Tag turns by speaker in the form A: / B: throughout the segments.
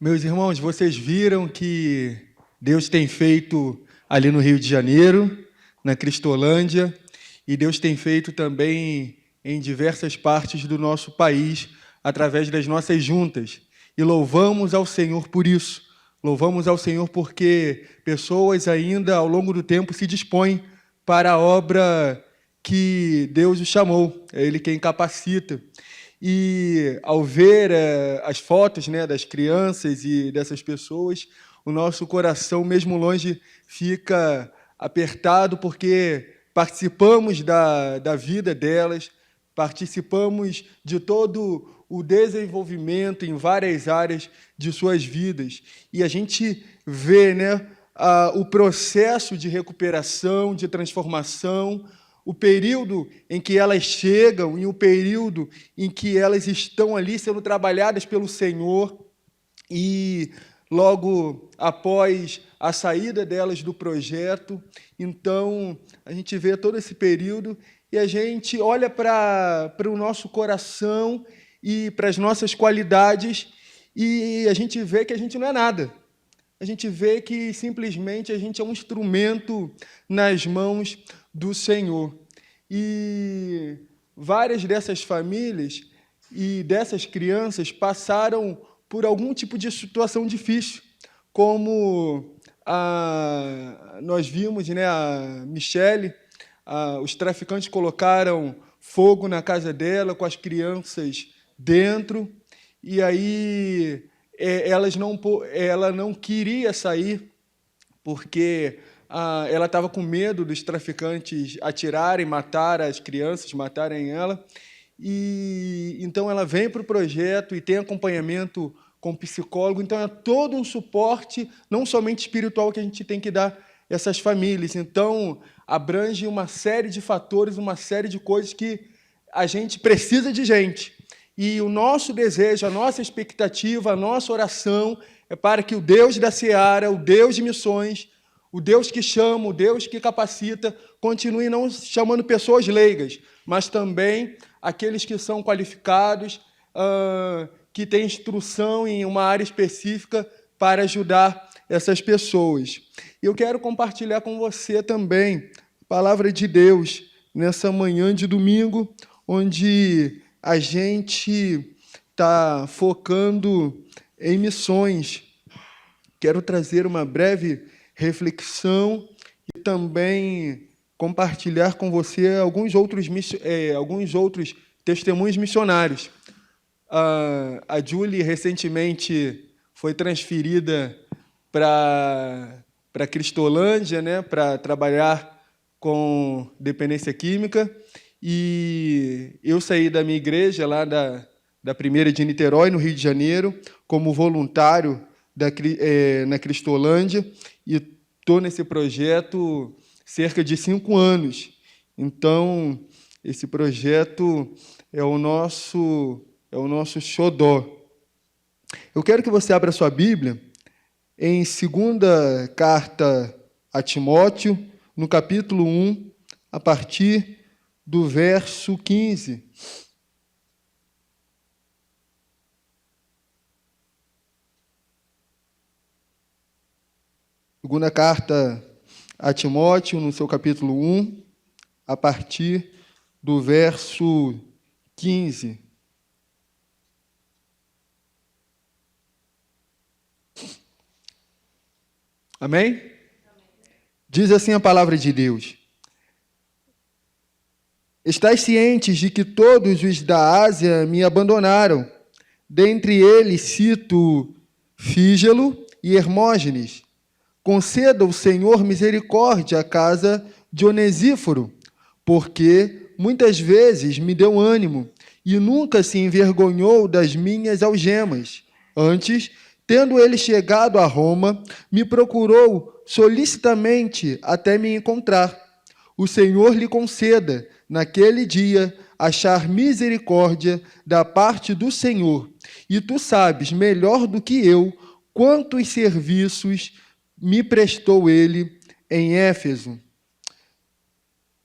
A: Meus irmãos, vocês viram que Deus tem feito ali no Rio de Janeiro, na Cristolândia, e Deus tem feito também em diversas partes do nosso país, através das nossas juntas. E louvamos ao Senhor por isso. Louvamos ao Senhor porque pessoas ainda, ao longo do tempo, se dispõem para a obra que Deus os chamou. É Ele quem capacita. E, ao ver as fotos, né, das crianças e dessas pessoas, o nosso coração, mesmo longe, fica apertado, porque participamos da vida delas, participamos de todo o desenvolvimento em várias áreas de suas vidas. E a gente vê, né, o processo de recuperação, de transformação, o período em que elas chegam e o período em que elas estão ali sendo trabalhadas pelo Senhor, e logo após a saída delas do projeto. Então, a gente vê todo esse período e a gente olha para o nosso coração e para as nossas qualidades e a gente vê que a gente não é nada. A gente vê que simplesmente a gente é um instrumento nas mãos do Senhor. E várias dessas famílias e dessas crianças passaram por algum tipo de situação difícil, como nós vimos, né, a Michele, os traficantes colocaram fogo na casa dela com as crianças dentro, e aí ela não queria sair, porque ela estava com medo dos traficantes atirarem, matar as crianças, matarem ela. E então ela vem para o projeto e tem acompanhamento com psicólogo. Então é todo um suporte, não somente espiritual, que a gente tem que dar a essas famílias. Então abrange uma série de fatores, uma série de coisas que a gente precisa de gente. E o nosso desejo, a nossa expectativa, a nossa oração é para que o Deus da Seara, o Deus de missões, o Deus que chama, o Deus que capacita, continue não chamando pessoas leigas, mas também aqueles que são qualificados, que têm instrução em uma área específica para ajudar essas pessoas. E eu quero compartilhar com você também a palavra de Deus nessa manhã de domingo, onde a gente está focando em missões. Quero trazer uma breve reflexão e também compartilhar com você alguns outros testemunhos missionários. A Julie recentemente foi transferida para Cristolândia, né, para trabalhar com dependência química, e eu saí da minha igreja, lá da primeira de Niterói, no Rio de Janeiro, como voluntário na Cristolândia, e estou nesse projeto cerca de 5 anos. Então, esse projeto é o nosso xodó. Eu quero que você abra sua Bíblia em 2ª carta a Timóteo, no capítulo 1, a partir do verso 15. Segunda carta a Timóteo, no seu capítulo 1, a partir do verso 15. Amém? Diz assim a palavra de Deus: Estais cientes de que todos os da Ásia me abandonaram. Dentre eles cito Fígelo e Hermógenes. Conceda o Senhor misericórdia à casa de Onesíforo, porque muitas vezes me deu ânimo e nunca se envergonhou das minhas algemas. Antes, tendo ele chegado a Roma, me procurou solicitamente até me encontrar. O Senhor lhe conceda, naquele dia, achar misericórdia da parte do Senhor. E tu sabes melhor do que eu quantos serviços me prestou ele em Éfeso.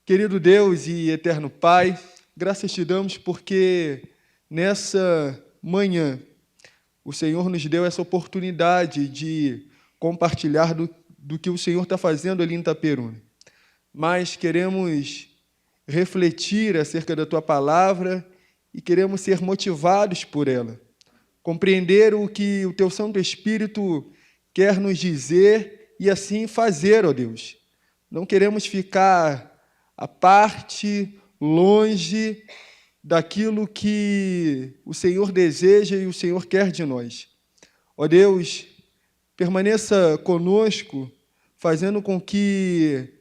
A: Querido Deus e eterno Pai, graças te damos porque nessa manhã o Senhor nos deu essa oportunidade de compartilhar do que o Senhor está fazendo ali em Itaperuna. Mas queremos refletir acerca da Tua palavra e queremos ser motivados por ela. Compreender o que o Teu Santo Espírito quer nos dizer e assim fazer, ó Deus. Não queremos ficar à parte, longe daquilo que o Senhor deseja e o Senhor quer de nós. Ó Deus, permaneça conosco, fazendo com que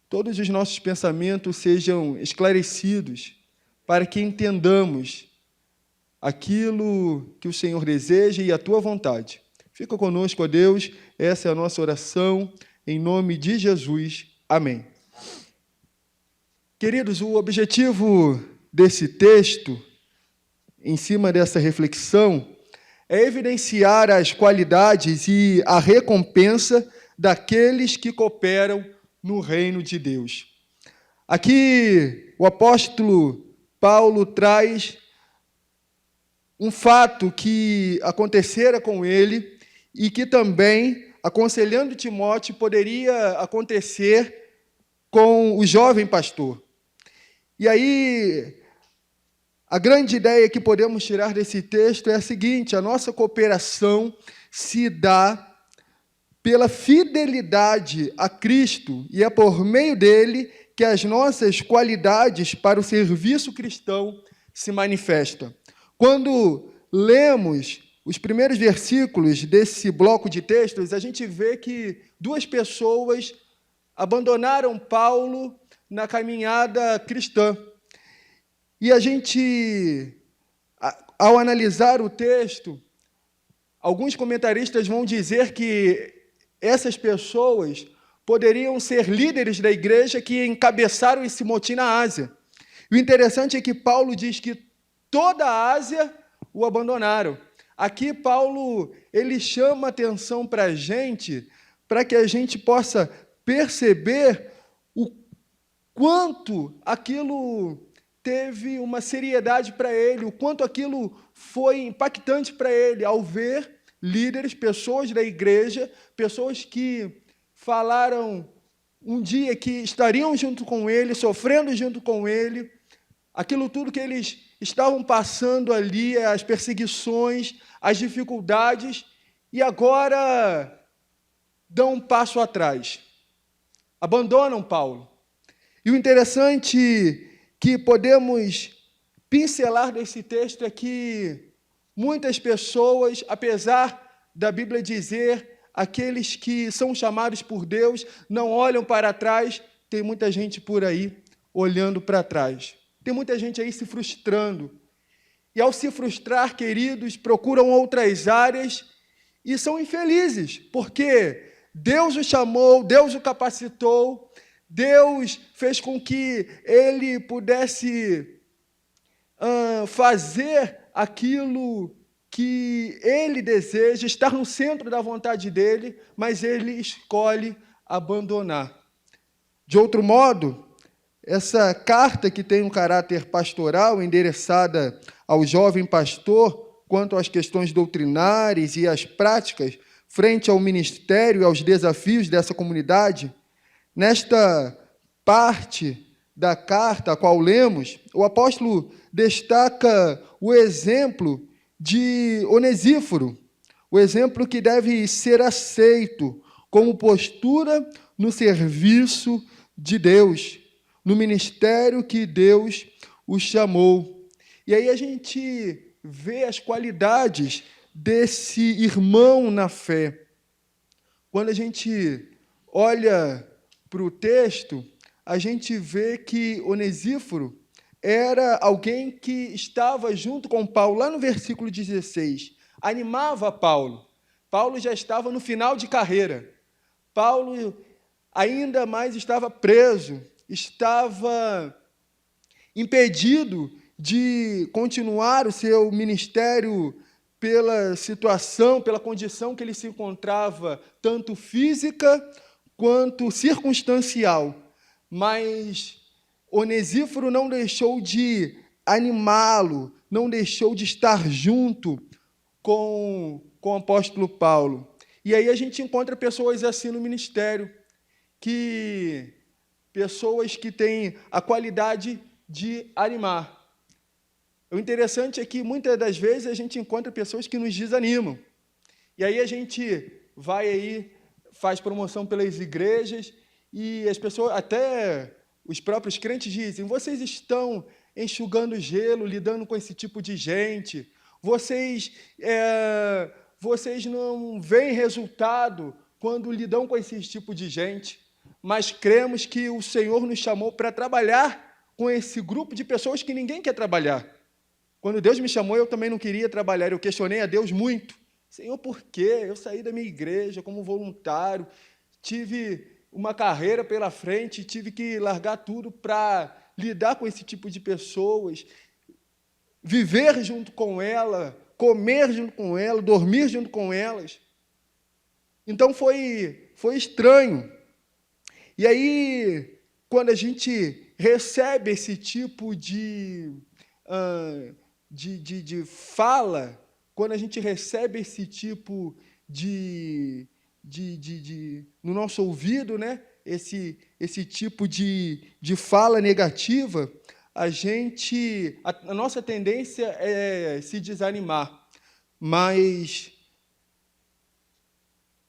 A: todos os nossos pensamentos sejam esclarecidos, para que entendamos aquilo que o Senhor deseja e a Tua vontade. Fica conosco, ó Deus, essa é a nossa oração, em nome de Jesus. Amém. Queridos, o objetivo desse texto, em cima dessa reflexão, é evidenciar as qualidades e a recompensa daqueles que cooperam no reino de Deus. Aqui, o apóstolo Paulo traz um fato que acontecera com ele e que também, aconselhando Timóteo, poderia acontecer com o jovem pastor. E aí, a grande ideia que podemos tirar desse texto é a seguinte: a nossa cooperação se dá pela fidelidade a Cristo e é por meio dele que as nossas qualidades para o serviço cristão se manifestam. Quando lemos os primeiros versículos desse bloco de textos, a gente vê que duas pessoas abandonaram Paulo na caminhada cristã. E a gente, ao analisar o texto, alguns comentaristas vão dizer que essas pessoas poderiam ser líderes da igreja que encabeçaram esse motim na Ásia. E o interessante é que Paulo diz que toda a Ásia o abandonaram. Aqui Paulo ele chama atenção para a gente, para que a gente possa perceber o quanto aquilo teve uma seriedade para ele, o quanto aquilo foi impactante para ele, ao ver líderes, pessoas da igreja, pessoas que falaram um dia que estariam junto com ele, sofrendo junto com ele, aquilo tudo que eles estavam passando ali, as perseguições, as dificuldades, e agora dão um passo atrás, abandonam Paulo. E o interessante que podemos pincelar desse texto é que muitas pessoas, apesar da Bíblia dizer, aqueles que são chamados por Deus não olham para trás, tem muita gente por aí olhando para trás. Tem muita gente aí se frustrando. E ao se frustrar, queridos, procuram outras áreas e são infelizes, porque Deus o chamou, Deus o capacitou, Deus fez com que ele pudesse fazer aquilo que ele deseja, estar no centro da vontade dele, mas ele escolhe abandonar. De outro modo, essa carta que tem um caráter pastoral, endereçada ao jovem pastor, quanto às questões doutrinárias e às práticas, frente ao ministério e aos desafios dessa comunidade, nesta parte da carta a qual lemos, o apóstolo destaca o exemplo de Onesíforo, o exemplo que deve ser aceito como postura no serviço de Deus, no ministério que Deus o chamou. E aí a gente vê as qualidades desse irmão na fé. Quando a gente olha para o texto, a gente vê que Onesíforo era alguém que estava junto com Paulo, lá no versículo 16, animava Paulo. Paulo já estava no final de carreira. Paulo ainda mais estava preso, estava impedido de continuar o seu ministério pela situação, pela condição que ele se encontrava, tanto física quanto circunstancial. Mas Onesíforo não deixou de animá-lo, não deixou de estar junto com o apóstolo Paulo. E aí a gente encontra pessoas assim no ministério, pessoas que têm a qualidade de animar. O interessante é que, muitas das vezes, a gente encontra pessoas que nos desanimam. E aí a gente vai aí, faz promoção pelas igrejas, e as pessoas, até os próprios crentes dizem: vocês estão enxugando gelo, lidando com esse tipo de gente, vocês não veem resultado quando lidam com esse tipo de gente, mas cremos que o Senhor nos chamou para trabalhar com esse grupo de pessoas que ninguém quer trabalhar. Quando Deus me chamou, eu também não queria trabalhar, eu questionei a Deus muito. Senhor, por quê? Eu saí da minha igreja como voluntário, tive uma carreira pela frente, tive que largar tudo para lidar com esse tipo de pessoas, viver junto com ela, comer junto com ela, dormir junto com elas. Então foi estranho. E aí, quando a gente recebe esse tipo de fala, quando a gente recebe esse tipo no nosso ouvido, né? esse tipo de fala negativa, a nossa tendência é se desanimar. Mas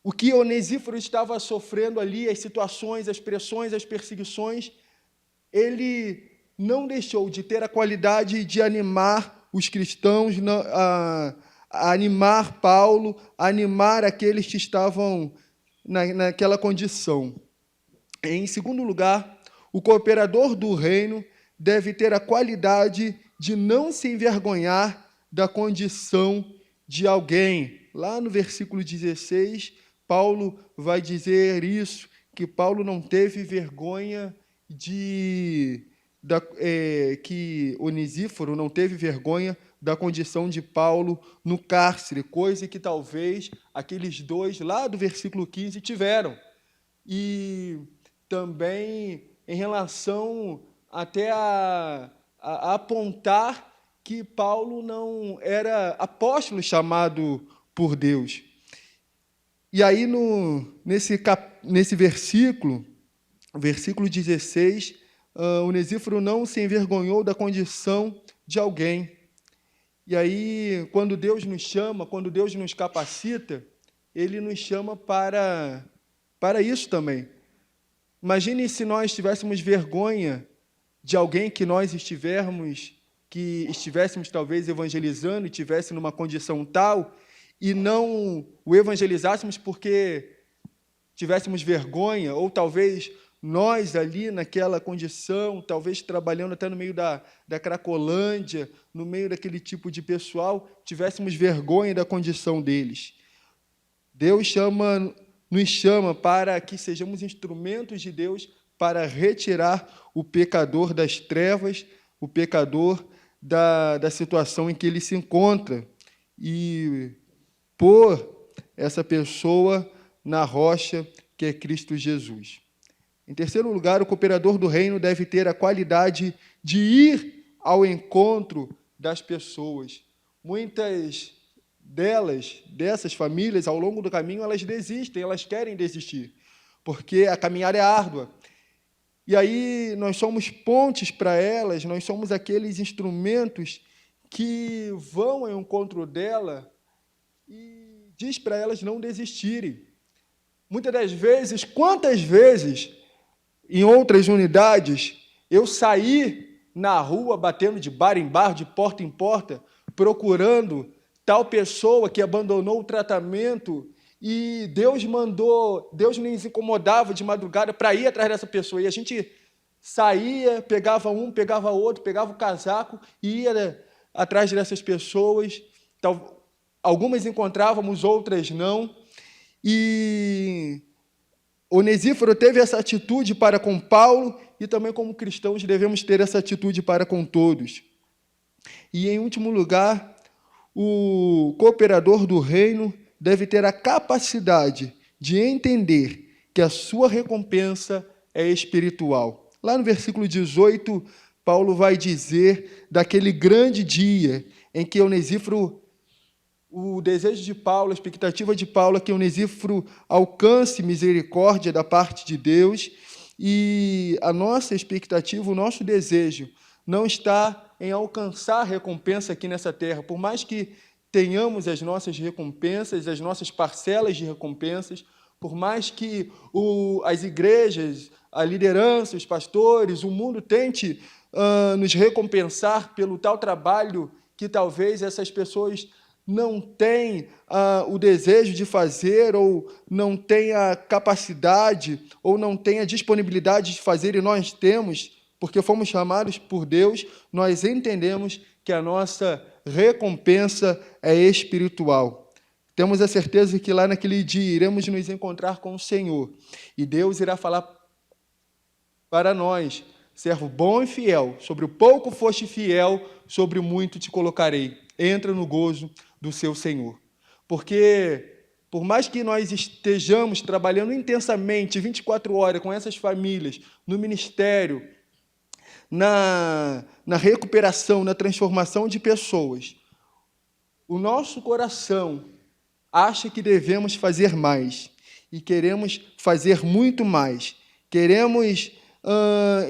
A: o que Onesíforo estava sofrendo ali, as situações, as pressões, as perseguições, ele não deixou de ter a qualidade de animar os cristãos, a animar Paulo, a animar aqueles que estavam naquela condição. Em segundo lugar, o cooperador do reino deve ter a qualidade de não se envergonhar da condição de alguém. Lá no versículo 16, Paulo vai dizer isso, que Paulo não teve vergonha que Onesíforo não teve vergonha da condição de Paulo no cárcere, coisa que talvez aqueles dois lá do versículo 15 tiveram. E também em relação até a apontar que Paulo não era apóstolo chamado por Deus. E aí, nesse versículo 16, Onesíforo não se envergonhou da condição de alguém. E aí, quando Deus nos chama, quando Deus nos capacita, Ele nos chama para isso também. Imagine se nós tivéssemos vergonha de alguém que estivéssemos talvez evangelizando e tivesse numa condição tal, e não o evangelizássemos porque tivéssemos vergonha, ou talvez nós ali naquela condição, talvez trabalhando até no meio da Cracolândia, no meio daquele tipo de pessoal, tivéssemos vergonha da condição deles. Deus nos chama para que sejamos instrumentos de Deus para retirar o pecador das trevas, o pecador da situação em que ele se encontra, e pôr essa pessoa na rocha que é Cristo Jesus. Em terceiro lugar, o cooperador do reino deve ter a qualidade de ir ao encontro das pessoas. Muitas dessas famílias, ao longo do caminho, elas desistem, elas querem desistir, porque a caminhada é árdua. E aí nós somos pontes para elas, nós somos aqueles instrumentos que vão ao encontro dela e diz para elas não desistirem. Muitas das vezes, quantas vezes, em outras unidades, eu saí na rua, batendo de bar em bar, de porta em porta, procurando tal pessoa que abandonou o tratamento, e Deus nos incomodava de madrugada para ir atrás dessa pessoa, e a gente saía, pegava um, pegava outro, pegava o casaco, e ia atrás dessas pessoas. Algumas encontrávamos, outras não. E Onesíforo teve essa atitude para com Paulo, e também como cristãos devemos ter essa atitude para com todos. E, em último lugar, o cooperador do reino deve ter a capacidade de entender que a sua recompensa é espiritual. Lá no versículo 18, Paulo vai dizer daquele grande dia em que Onesíforo o desejo de Paulo, a expectativa de Paulo é que Onesíforo alcance misericórdia da parte de Deus, e a nossa expectativa, o nosso desejo, não está em alcançar recompensa aqui nessa terra, por mais que tenhamos as nossas recompensas, as nossas parcelas de recompensas, por mais que as igrejas, a liderança, os pastores, o mundo tente nos recompensar pelo tal trabalho que talvez essas pessoas não têm o desejo de fazer, ou não têm a capacidade, ou não têm a disponibilidade de fazer, e nós temos, porque fomos chamados por Deus, nós entendemos que a nossa recompensa é espiritual. Temos a certeza que lá naquele dia iremos nos encontrar com o Senhor, e Deus irá falar para nós: servo bom e fiel, sobre o pouco foste fiel, sobre o muito te colocarei. Entra no gozo do seu Senhor. Porque, por mais que nós estejamos trabalhando intensamente, 24 horas, com essas famílias, no ministério, na recuperação, na transformação de pessoas, o nosso coração acha que devemos fazer mais, e queremos fazer muito mais. Queremos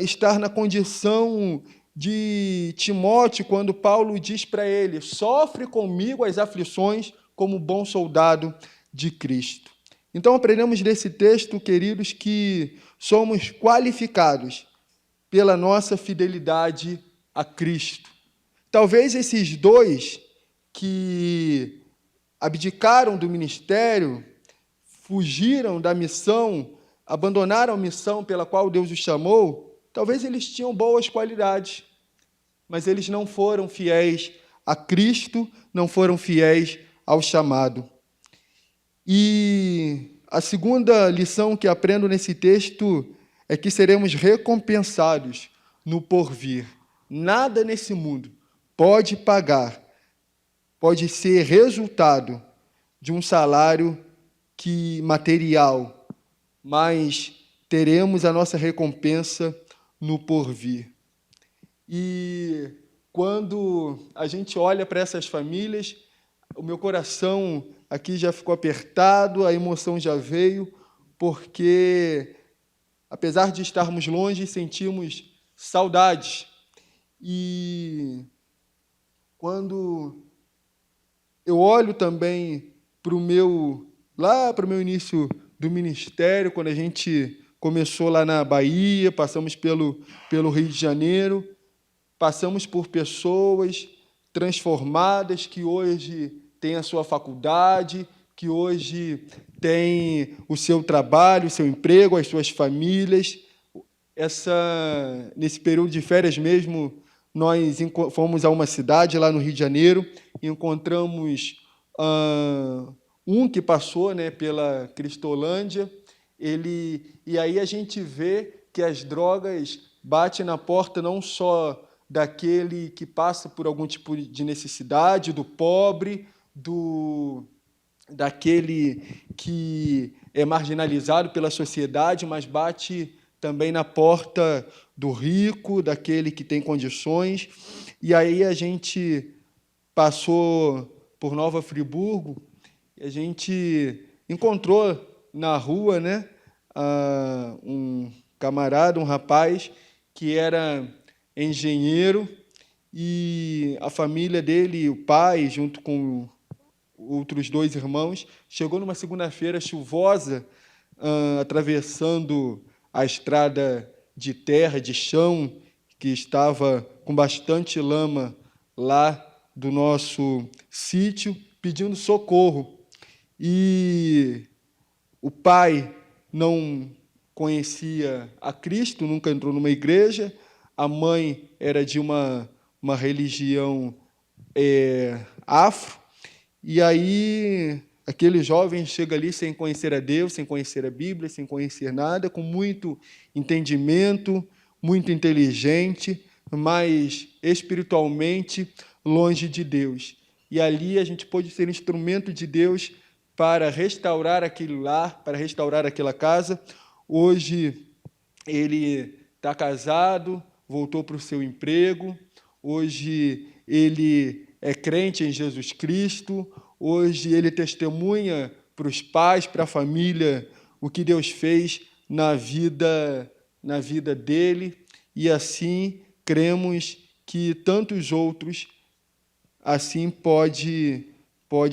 A: estar na condição de Timóteo, quando Paulo diz para ele: sofre comigo as aflições como bom soldado de Cristo. Então, aprendemos desse texto, queridos, que somos qualificados pela nossa fidelidade a Cristo. Talvez esses dois que abdicaram do ministério, fugiram da missão, abandonaram a missão pela qual Deus os chamou, talvez eles tinham boas qualidades, mas eles não foram fiéis a Cristo, não foram fiéis ao chamado. E a segunda lição que aprendo nesse texto é que seremos recompensados no porvir. Nada nesse mundo pode pagar, pode ser resultado de um salário material, mas teremos a nossa recompensa no porvir. E quando a gente olha para essas famílias, o meu coração aqui já ficou apertado, a emoção já veio, porque, apesar de estarmos longe, sentimos saudades. E quando eu olho também para o meu início do ministério, quando a gente começou lá na Bahia, passamos pelo Rio de Janeiro, passamos por pessoas transformadas que hoje têm a sua faculdade, que hoje têm o seu trabalho, o seu emprego, as suas famílias. Nesse período de férias mesmo, nós fomos a uma cidade lá no Rio de Janeiro, e encontramos um que passou, né, pela Cristolândia, e aí a gente vê que as drogas batem na porta não só daquele que passa por algum tipo de necessidade, do pobre, daquele que é marginalizado pela sociedade, mas bate também na porta do rico, daquele que tem condições. E aí a gente passou por Nova Friburgo, e a gente encontrou na rua, né, um camarada, um rapaz que era engenheiro, e a família dele, o pai, junto com outros dois irmãos, chegou numa segunda-feira chuvosa, atravessando a estrada de terra, de chão, que estava com bastante lama lá do nosso sítio, pedindo socorro. E o pai não conhecia a Cristo, nunca entrou numa igreja, a mãe era de uma religião afro, e aí aquele jovem chega ali sem conhecer a Deus, sem conhecer a Bíblia, sem conhecer nada, com muito entendimento, muito inteligente, mas espiritualmente longe de Deus. E ali a gente pôde ser instrumento de Deus para restaurar aquele lar, para restaurar aquela casa. Hoje ele está casado, voltou para o seu emprego, hoje ele é crente em Jesus Cristo, hoje ele testemunha para os pais, para a família, o que Deus fez na vida dele, e assim cremos que tantos outros assim pode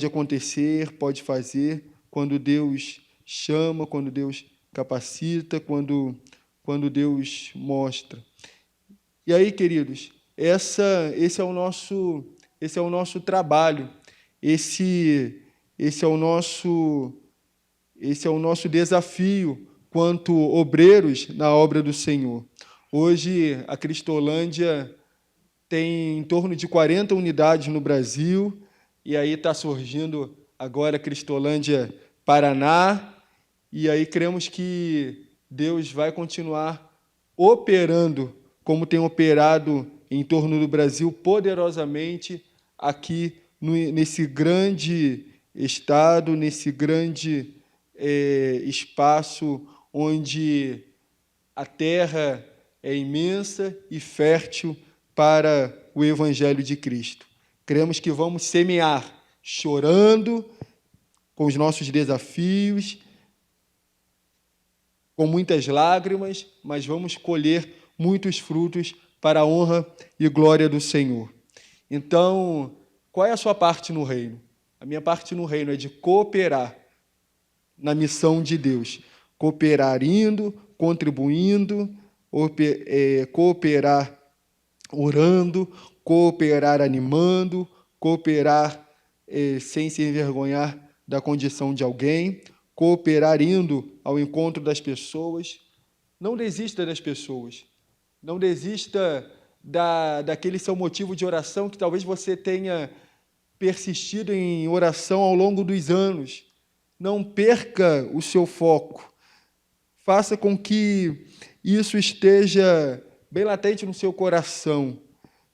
A: acontecer, pode fazer, quando Deus chama, quando Deus capacita, quando Deus mostra. E aí, queridos, esse é o nosso trabalho, esse é o nosso desafio quanto obreiros na obra do Senhor. Hoje, a Cristolândia tem em torno de 40 unidades no Brasil, e aí está surgindo agora a Cristolândia Paraná, e aí cremos que Deus vai continuar operando, como tem operado em torno do Brasil, poderosamente aqui nesse grande estado, nesse grande espaço onde a terra é imensa e fértil para o Evangelho de Cristo. Cremos que vamos semear chorando, com os nossos desafios, com muitas lágrimas, mas vamos colher muitos frutos para a honra e glória do Senhor. Então, qual é a sua parte no reino? A minha parte no reino é de cooperar na missão de Deus. Cooperar indo, contribuindo, cooperar orando, cooperar animando, cooperar sem se envergonhar da condição de alguém, cooperar indo ao encontro das pessoas. Não desista das pessoas. Não desista daquele seu motivo de oração que talvez você tenha persistido em oração ao longo dos anos. Não perca o seu foco. Faça com que isso esteja bem latente no seu coração.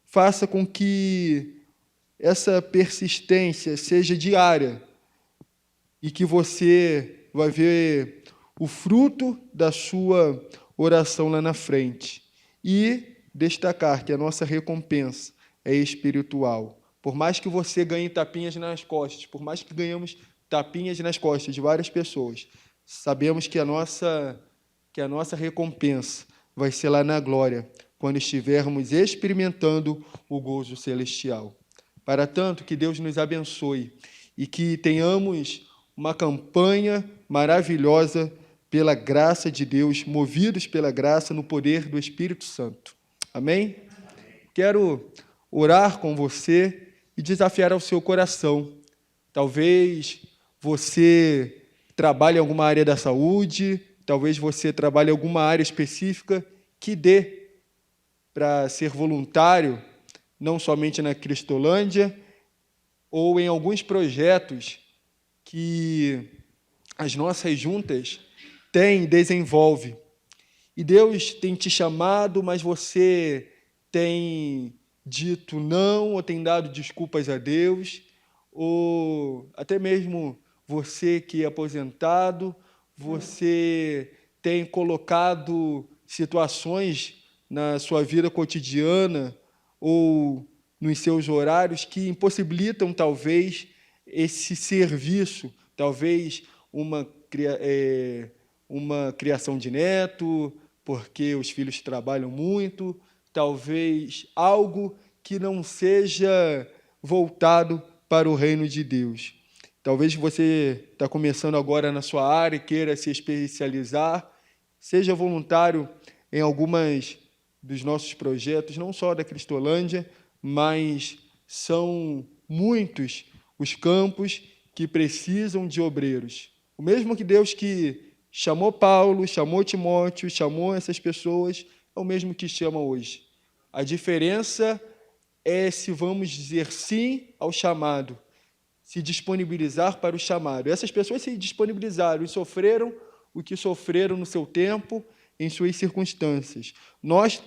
A: Faça com que essa persistência seja diária e que você vai ver o fruto da sua oração lá na frente. E destacar que a nossa recompensa é espiritual. Por mais que você ganhe tapinhas nas costas, por mais que ganhamos tapinhas nas costas de várias pessoas, sabemos que a nossa recompensa vai ser lá na glória, quando estivermos experimentando o gozo celestial. Para tanto, que Deus nos abençoe e que tenhamos uma campanha maravilhosa pela graça de Deus, movidos pela graça no poder do Espírito Santo. Amém? Quero orar com você e desafiar ao seu coração. Talvez você trabalhe em alguma área da saúde, talvez você trabalhe em alguma área específica que dê para ser voluntário, não somente na Cristolândia, ou em alguns projetos que as nossas juntas desenvolve. E Deus tem te chamado, mas você tem dito não, ou tem dado desculpas a Deus, ou até mesmo você que é aposentado, você tem colocado situações na sua vida cotidiana ou nos seus horários que impossibilitam, talvez, esse serviço, talvez uma criação de neto, porque os filhos trabalham muito, talvez algo que não seja voltado para o reino de Deus. Talvez você está começando agora na sua área e queira se especializar, seja voluntário em algumas dos nossos projetos, não só da Cristolândia, mas são muitos os campos que precisam de obreiros. O mesmo que Deus que chamou Paulo, chamou Timóteo, chamou essas pessoas, é o mesmo que chama hoje. A diferença é se vamos dizer sim ao chamado, se disponibilizar para o chamado. Essas pessoas se disponibilizaram e sofreram o que sofreram no seu tempo, em suas circunstâncias. Nós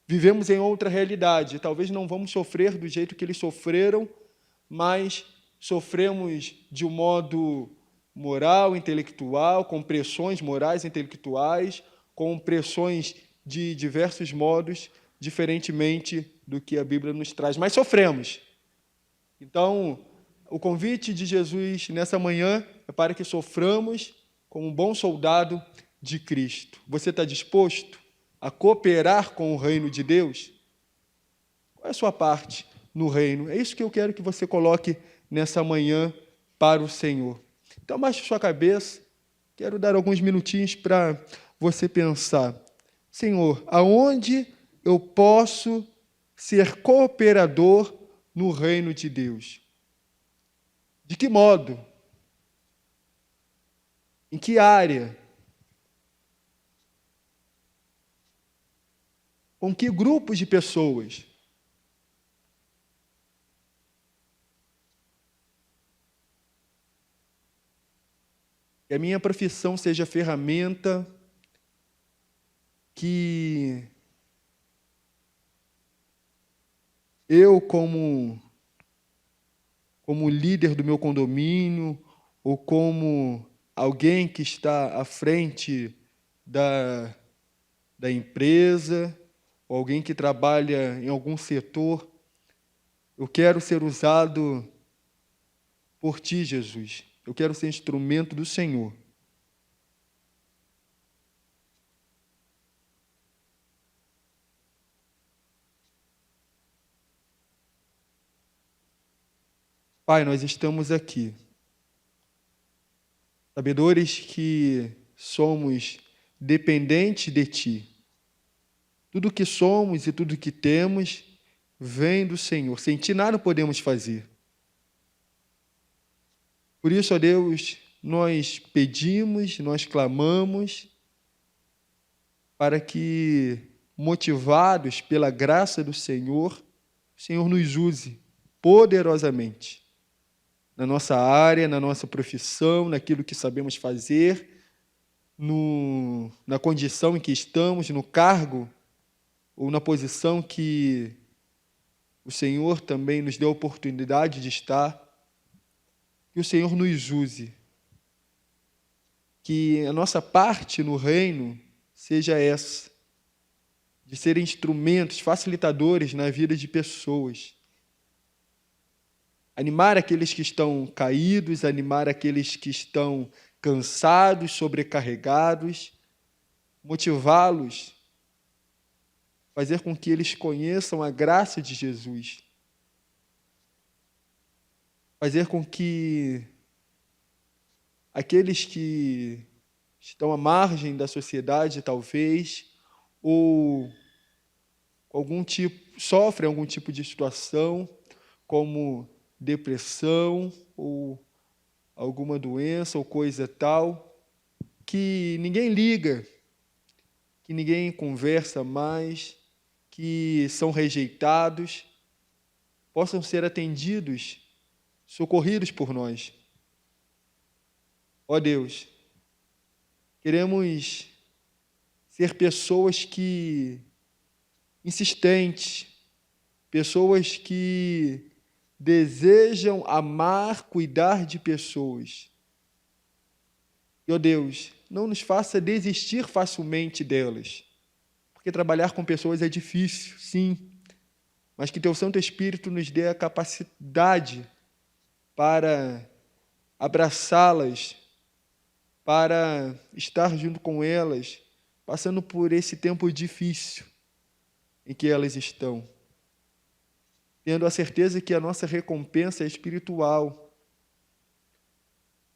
A: vivemos em outra realidade. Talvez não vamos sofrer do jeito que eles sofreram, mas sofremos de um modo moral, intelectual, com pressões morais, intelectuais, com pressões de diversos modos, diferentemente do que a Bíblia nos traz. Mas sofremos. Então, o convite de Jesus nessa manhã é para que soframos como um bom soldado de Cristo. Você está disposto a cooperar com o reino de Deus? Qual é a sua parte no reino? É isso que eu quero que você coloque nessa manhã para o Senhor. Então, baixe sua cabeça. Quero dar alguns minutinhos para você pensar. Senhor, aonde eu posso ser cooperador no reino de Deus? De que modo? Em que área? Com que grupos de pessoas? Que a minha profissão seja ferramenta que eu, como líder do meu condomínio, ou como alguém que está à frente da empresa, ou alguém que trabalha em algum setor, eu quero ser usado por Ti, Jesus. Eu quero ser instrumento do Senhor. Pai, nós estamos aqui, sabedores que somos dependentes de Ti. Tudo que somos e tudo que temos vem do Senhor. Sem Ti nada podemos fazer. Por isso, ó Deus, nós pedimos, nós clamamos para que, motivados pela graça do Senhor, o Senhor nos use poderosamente na nossa área, na nossa profissão, naquilo que sabemos fazer, na condição em que estamos, no cargo ou na posição que o Senhor também nos deu a oportunidade de estar. Que o Senhor nos use, que a nossa parte no reino seja essa, de ser instrumentos, facilitadores na vida de pessoas. Animar aqueles que estão caídos, animar aqueles que estão cansados, sobrecarregados, motivá-los, fazer com que eles conheçam a graça de Jesus. Fazer com que aqueles que estão à margem da sociedade, talvez, ou sofrem algum tipo de situação, como depressão, ou alguma doença, ou coisa tal, que ninguém liga, que ninguém conversa mais, que são rejeitados, possam ser atendidos, socorridos por nós. Ó Deus, queremos ser pessoas insistentes, pessoas que desejam amar, cuidar de pessoas. E, ó Deus, não nos faça desistir facilmente delas, porque trabalhar com pessoas é difícil, sim, mas que Teu Santo Espírito nos dê a capacidade para abraçá-las, para estar junto com elas, passando por esse tempo difícil em que elas estão, tendo a certeza que a nossa recompensa é espiritual,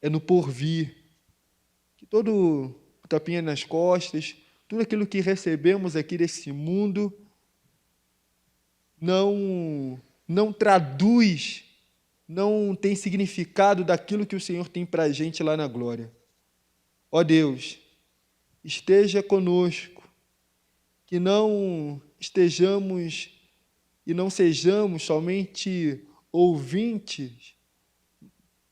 A: é no porvir, que todo o tapinha nas costas, tudo aquilo que recebemos aqui desse mundo não traduz, não tem significado daquilo que o Senhor tem para a gente lá na glória. Ó Deus, esteja conosco, que não estejamos e não sejamos somente ouvintes,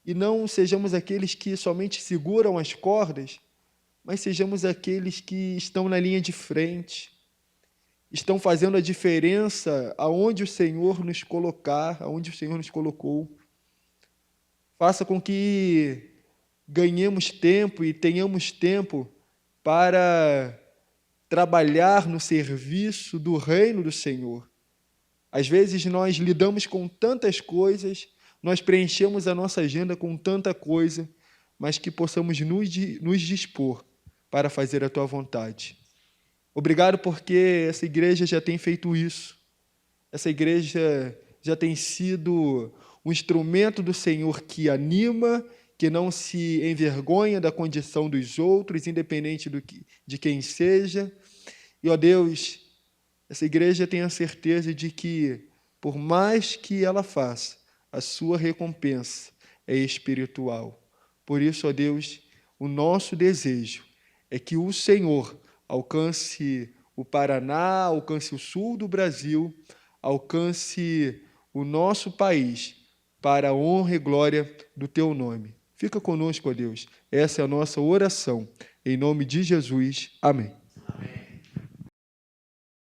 A: e não sejamos aqueles que somente seguram as cordas, mas sejamos aqueles que estão na linha de frente, estão fazendo a diferença aonde o Senhor nos colocar, aonde o Senhor nos colocou. Faça com que ganhemos tempo e tenhamos tempo para trabalhar no serviço do reino do Senhor. Às vezes nós lidamos com tantas coisas, nós preenchemos a nossa agenda com tanta coisa, mas que possamos nos dispor para fazer a Tua vontade. Obrigado porque essa igreja já tem feito isso. Essa igreja já tem sido um instrumento do Senhor que anima, que não se envergonha da condição dos outros, independente de quem seja. E, ó Deus, essa igreja tem a certeza de que, por mais que ela faça, a sua recompensa é espiritual. Por isso, ó Deus, o nosso desejo é que o Senhor alcance o Paraná, alcance o sul do Brasil, alcance o nosso país, para a honra e glória do Teu nome. Fica conosco, ó Deus. Essa é a nossa oração. Em nome de Jesus. Amém.